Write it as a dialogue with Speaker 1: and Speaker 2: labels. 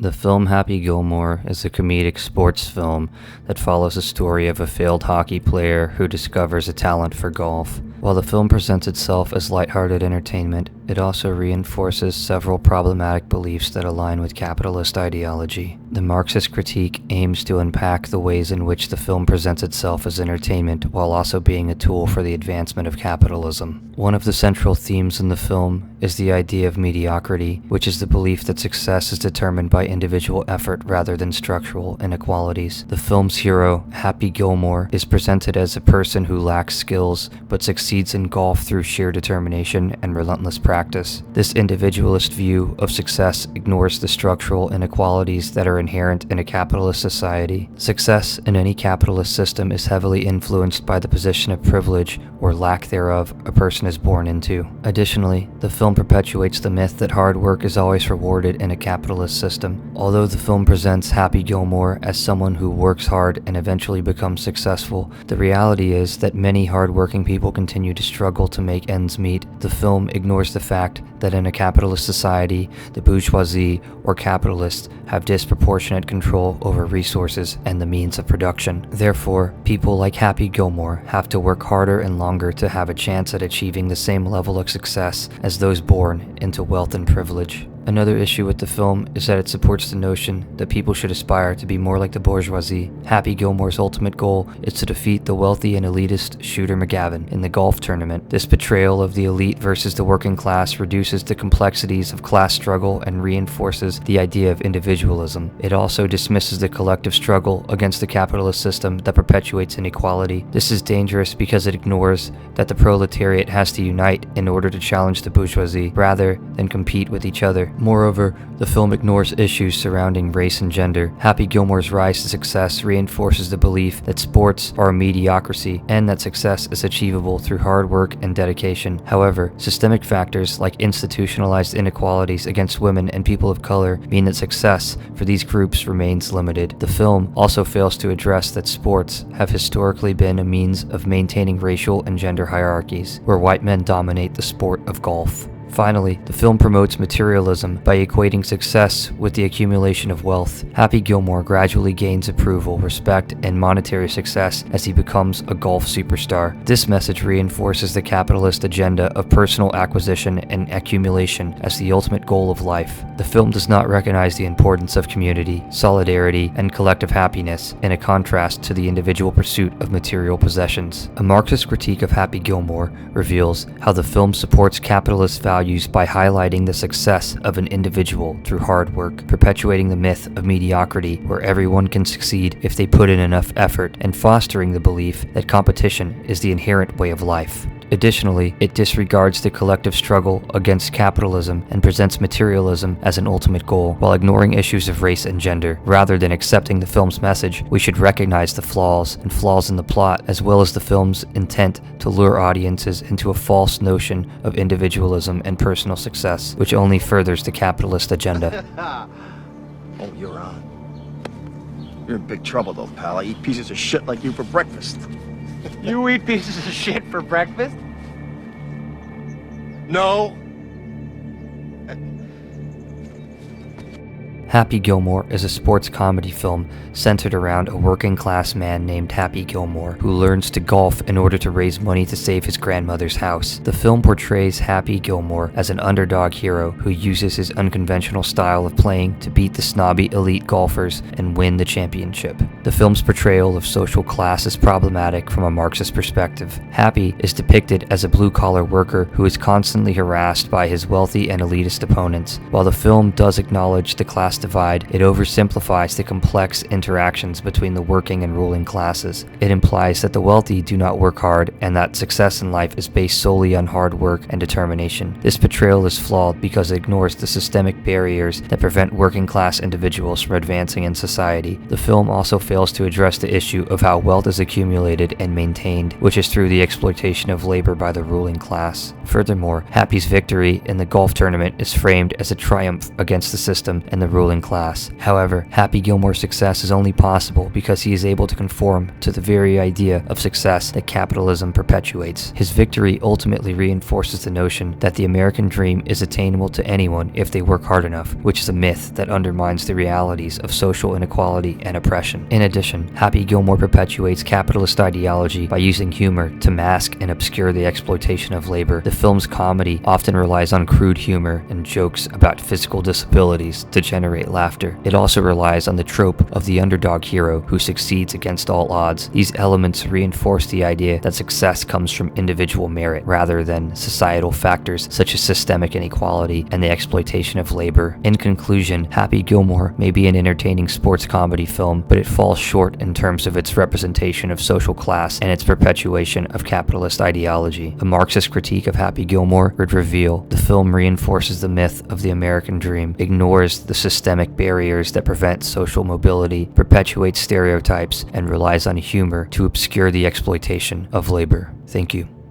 Speaker 1: The film Happy Gilmore is a comedic sports film that follows the story of a failed hockey player who discovers a talent for golf. While the film presents itself as lighthearted entertainment, it also reinforces several problematic beliefs that align with capitalist ideology. The Marxist critique aims to unpack the ways in which the film presents itself as entertainment while also being a tool for the advancement of capitalism. One of the central themes in the film is the idea of mediocrity, which is the belief that success is determined by individual effort rather than structural inequalities. The film's hero, Happy Gilmore, is presented as a person who lacks skills but succeeds in golf through sheer determination and relentless practice. This individualist view of success ignores the structural inequalities that are inherent in a capitalist society. Success in any capitalist system is heavily influenced by the position of privilege or lack thereof a person is born into. Additionally, the film perpetuates the myth that hard work is always rewarded in a capitalist system. Although the film presents Happy Gilmore as someone who works hard and eventually becomes successful, the reality is that many hard-working people continue to struggle to make ends meet. The film ignores the fact that in a capitalist society, the bourgeoisie or capitalists have disproportionate control over resources and the means of production. Therefore, people like Happy Gilmore have to work harder and longer to have a chance at achieving the same level of success as those born into wealth and privilege. Another issue with the film is that it supports the notion that people should aspire to be more like the bourgeoisie. Happy Gilmore's ultimate goal is to defeat the wealthy and elitist Shooter McGavin in the golf tournament. This portrayal of the elite versus the working class reduces the complexities of class struggle and reinforces the idea of individualism. It also dismisses the collective struggle against the capitalist system that perpetuates inequality. This is dangerous because it ignores that the proletariat has to unite in order to challenge the bourgeoisie rather than compete with each other. Moreover, the film ignores issues surrounding race and gender. Happy Gilmore's rise to success reinforces the belief that sports are a mediocrity and that success is achievable through hard work and dedication. However, systemic factors like institutionalized inequalities against women and people of color mean that success for these groups remains limited. The film also fails to address that sports have historically been a means of maintaining racial and gender hierarchies, where white men dominate the sport of golf. Finally, the film promotes materialism by equating success with the accumulation of wealth. Happy Gilmore gradually gains approval, respect, and monetary success as he becomes a golf superstar. This message reinforces the capitalist agenda of personal acquisition and accumulation as the ultimate goal of life. The film does not recognize the importance of community, solidarity, and collective happiness, in a contrast to the individual pursuit of material possessions. A Marxist critique of Happy Gilmore reveals how the film supports capitalist values by highlighting the success of an individual through hard work, perpetuating the myth of mediocrity where everyone can succeed if they put in enough effort, and fostering the belief that competition is the inherent way of life. Additionally, it disregards the collective struggle against capitalism and presents materialism as an ultimate goal, while ignoring issues of race and gender. Rather than accepting the film's message, we should recognize the flaws in the plot, as well as the film's intent to lure audiences into a false notion of individualism and personal success, which only furthers the capitalist agenda.
Speaker 2: Oh, you're on. You're in big trouble, though, pal. I eat pieces of shit like you for breakfast.
Speaker 3: You eat pieces of shit for breakfast?
Speaker 2: No.
Speaker 1: Happy Gilmore is a sports comedy film centered around a working-class man named Happy Gilmore who learns to golf in order to raise money to save his grandmother's house. The film portrays Happy Gilmore as an underdog hero who uses his unconventional style of playing to beat the snobby elite golfers and win the championship. The film's portrayal of social class is problematic from a Marxist perspective. Happy is depicted as a blue-collar worker who is constantly harassed by his wealthy and elitist opponents. While the film does acknowledge the class divide, it oversimplifies the complex interactions between the working and ruling classes. It implies that the wealthy do not work hard and that success in life is based solely on hard work and determination. This portrayal is flawed because it ignores the systemic barriers that prevent working class individuals from advancing in society. The film also fails to address the issue of how wealth is accumulated and maintained, which is through the exploitation of labor by the ruling class. Furthermore, Happy's victory in the golf tournament is framed as a triumph against the system and the ruling ruling class. However, Happy Gilmore's success is only possible because he is able to conform to the very idea of success that capitalism perpetuates. His victory ultimately reinforces the notion that the American dream is attainable to anyone if they work hard enough, which is a myth that undermines the realities of social inequality and oppression. In addition, Happy Gilmore perpetuates capitalist ideology by using humor to mask and obscure the exploitation of labor. The film's comedy often relies on crude humor and jokes about physical disabilities to generate laughter. It also relies on the trope of the underdog hero who succeeds against all odds. These elements reinforce the idea that success comes from individual merit rather than societal factors such as systemic inequality and the exploitation of labor. In conclusion, Happy Gilmore may be an entertaining sports comedy film, but it falls short in terms of its representation of social class and its perpetuation of capitalist ideology. A Marxist critique of Happy Gilmore would reveal the film reinforces the myth of the American dream, ignores the systemic barriers that prevent social mobility, perpetuates stereotypes, and relies on humor to obscure the exploitation of labor. Thank you.